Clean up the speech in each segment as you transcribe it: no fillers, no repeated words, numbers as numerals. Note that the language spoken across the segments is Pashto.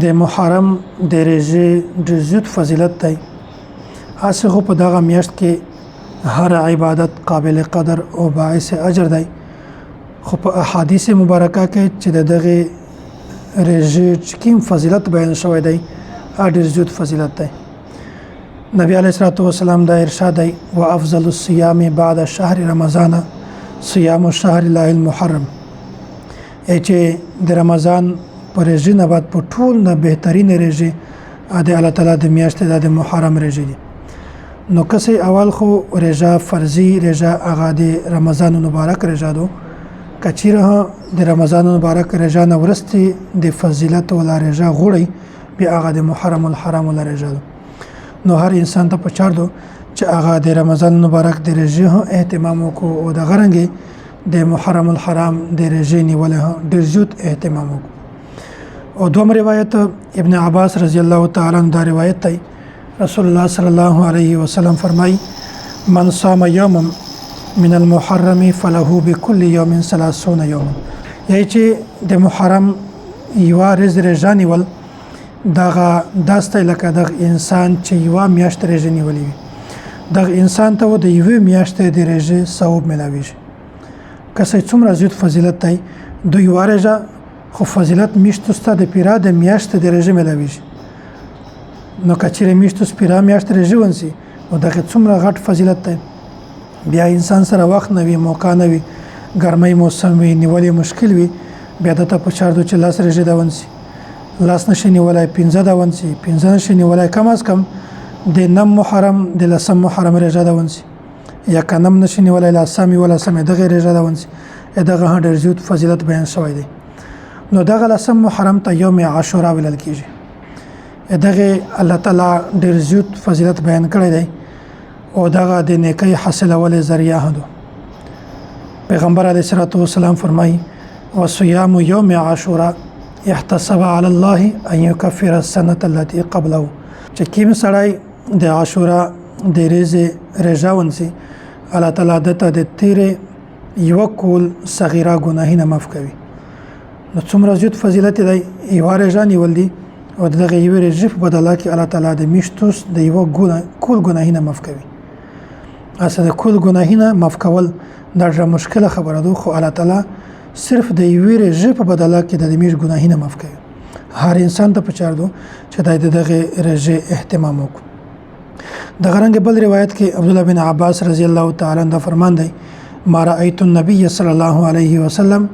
د محرم د روژې ډېر زیات فضیلت دی. هسې خو په دغه میاشت کې هر عبادت قابل قدر او باعث اجر دی، خو په احادیث مبارکه کې چې د دغه روژې چې کوم فضیلت بیان شوی دی ډېر زیات فضیلت دی. نبی علیه الصلاة والسلام دا ارشاد دی: وافضل الصيام بعد شهر رمضان صيام الشهر الله المحرم. چې د رمضان په روژې نه بعد په ټول نه بهترین روژې د الله تعالی د میاشتې د محرم روژې دي. نو کسې اول خو روژه فرضي روژه هغه د رمضان مبارک روژه ده، که چیرې د رمضان مبارک روژه نه وروسته د فضیلت ولا روژه غواړئ بیا هغه د محرم الحرام ولا روژه ده. نو هر انسان ته پکار ده چې هغه د رمضان مبارک د روژې اهتمام وکړو او د غرنګې د محرم الحرام د روژې نیولې ډېر زیات اهتمام وکړو. او دوم روایت ابن عباس رضی الله تعالی عنہ دا روایت دی، رسول الله صلی الله علیه وسلم فرمای: من صام یوما من المحرم فله بكل يوم 30 یوما. یعنی چې د محرم یو ورځ روژه نیول دغه داسته لکه دغه انسان چې یو میاشت روژه نیولې وي، دغه انسان ته د یوې میاشتې د روژې ثواب ملاویږي. که څه څومره زیات فضیلت دی د یو روژه، خو فضیلت میشتو ستا د پیرا د میاشتې د روژې ملاویږي. نو که چیرې میشتو پیرا میاشت روژه ونسي نو دغه څومره غټ فضیلت دی. بیا انسان سره وخت نه وي، موقع نه وي، ګرمۍ موسم وي، نیولې مشکل وي، بیا دته پکار ده چې لاس روژه ده ونسي، لاس نشي نیولای 15 ده ونسي، 15 نشي نیولای کم از کم د نم محرم د لسم محرم روژه ده ونسي، یا کنم نشي نیولای لسم ولا سم دغه روژه ده ونسي. دغه ډېر زیات فضیلت بیان شوی دی. نو دغه لسم محرم ته یوم عاشورا ویل کیږي. دغه الله تعالی ډېر زیات فضیلت بیان کړی دی او دغه د نیکی حاصلولو ذریعہ ده. پیغمبر علیه الصلاة والسلام فرمایي: وصيام يوم عاشورا احتسب على الله ان يكفر السنه التي قبله. چې کوم سړی د عاشورا د ورځې روژه ونیسي، الله تعالی دته د تیرې یو کول صغیره ګناهونه معاف کوي. نو څومره زیات فضیلت دی یو روژه نیول دي او دغه یو روژې په بدله کې الله تعالی د میاشتو د یو کول ګناهونه معاف کوي. اصل د کول ګناهونه معاف کول دا ډېره مشکله خبره ده، خو الله تعالی صرف د یو روژې په بدله کې د میاشت ګناهونه معاف کوي. هر انسان ته پکار ده چې دغه روژې اهتمام وکړي. د غرنګ بل روایت کې عبد الله بن عباس رضی الله تعالی عنہ فرمان دی: ما رأيت النبي صلى الله عليه وسلم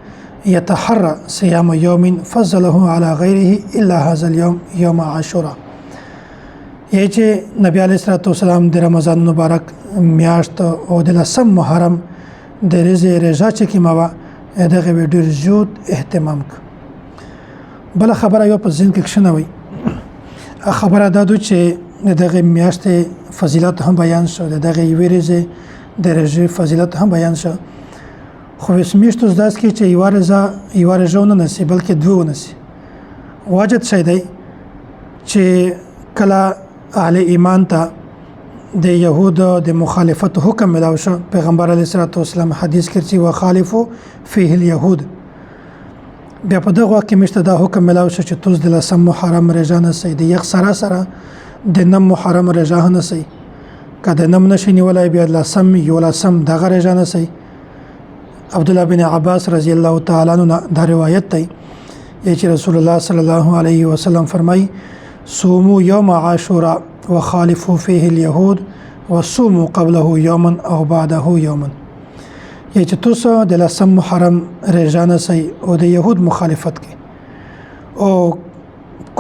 يتحرى صيام يوم فضله على غيره الا هذا اليوم يوم عاشورا. یعنی چې نبی علیه الصلاة والسلام د رمضان مبارک میاشت او د لسم محرم د ورځې روژه چې کومه وه دغه ډېر زیات اهتمام کړ. بله خبره یو په ذهن کې کښېنوئ، خبره دا ده چې دغه میاشتې فضیلت هم بیان شو، دغه یوې ورځې د روژې فضیلت هم بیان شو، خو اوس میاشتو داسې کې چې یوه روژه ونه نیسي بلکې دوه ونیسي. واجب شی دی چې کله اهل ایمان ته د یهودو د مخالفت حکم ملاو شو، پیغمبر علیه الصلاة والسلام حدیث کې چې وخالفو فیه الیهود، بیا په دغه وخت کې میشته دا حکم ملاو شو چې توس د لسم محرم روژه نیسئ، د یخ سره د نم محرم روژه نیسئ، که د نم نشي نیولی بیا لسم یولسم دغه روژه نیسئ. عبدالله بن عباس رضی الله تعالی عنہ دا روایت دی چې رسول الله صلی الله علیه وسلم فرمای: صوموا یوم عاشورا وخالفوا فيه اليهود وصوموا قبله یوما او بعده یوما. چې تاسو د لسم محرم روژه نیسئ او د یهود مخالفت کوي او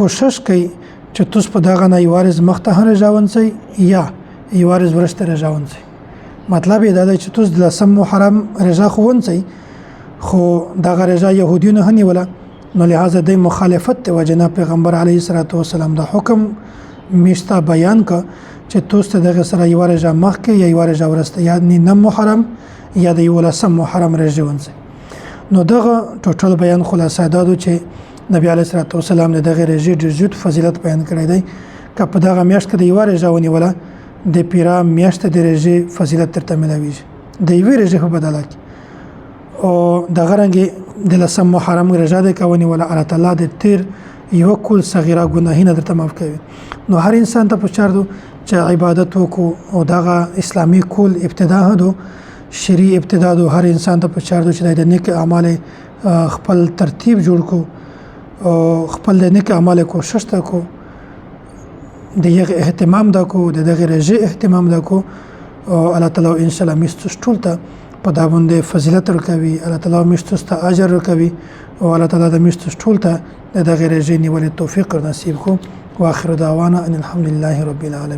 کوشش کوي چې تاسو په دغه نه یو ورځ مخته روژه ونیسئ یا یو ورځ وروسته روژه ونیسئ. مطلب یې دا دی چې تاسو د لسم محرم روژه خو ونیسئ، خو دغه روژه یهودیانو هم نیوله، نو لهذا د مخالفت د وجې نه پیغمبر علیه الصلاة والسلام دا حکم میشته بیان که چې تاسو ته دغه سره یوه روژه مخکې یا یوه روژه وروسته یا نیم محرم یا د یولسم محرم روژه ونیسئ. نو دغه ټوټل بیان خلاصه دا ده چې نبی علیه الصلاة والسلام د دغه روژې ډېر زیات فضیلت بیان کړی دی. که په دغه میاشت کې د یوه روژه ونیوله د پیرا میاشت د روژې فضیلت درته ملاویږي د یوې روژې په بدله کې. او دغه رنګې د لسم محرم روژه دی که ونیوله، الله تعالی د تیر یو کول صغیره ګناهونه درته معاف کوي. نو هر انسان ته پکار دی چې عبادت وکړو او دغه اسلامي کول ابتدا هدو شرعي ابتدا دو هر انسان ته پکار دی چې د نیک اعمال خپل ترتیب جوړ کو او خپل د نیک اعمال کوشش تا کو دغه اهتمام دا کو دغه رجه اهتمام دا کو او الله تعالی ان شاء الله مستوس ټول ته په دا باندې فضیلت ورکوي. الله تعالی مستوس ته اجر ورکوي او الله تعالی د مستوس ټول ته دغه رجه نیولې توفیق نصیب کو. واخر دعوانا ان الحمد لله رب العالمين.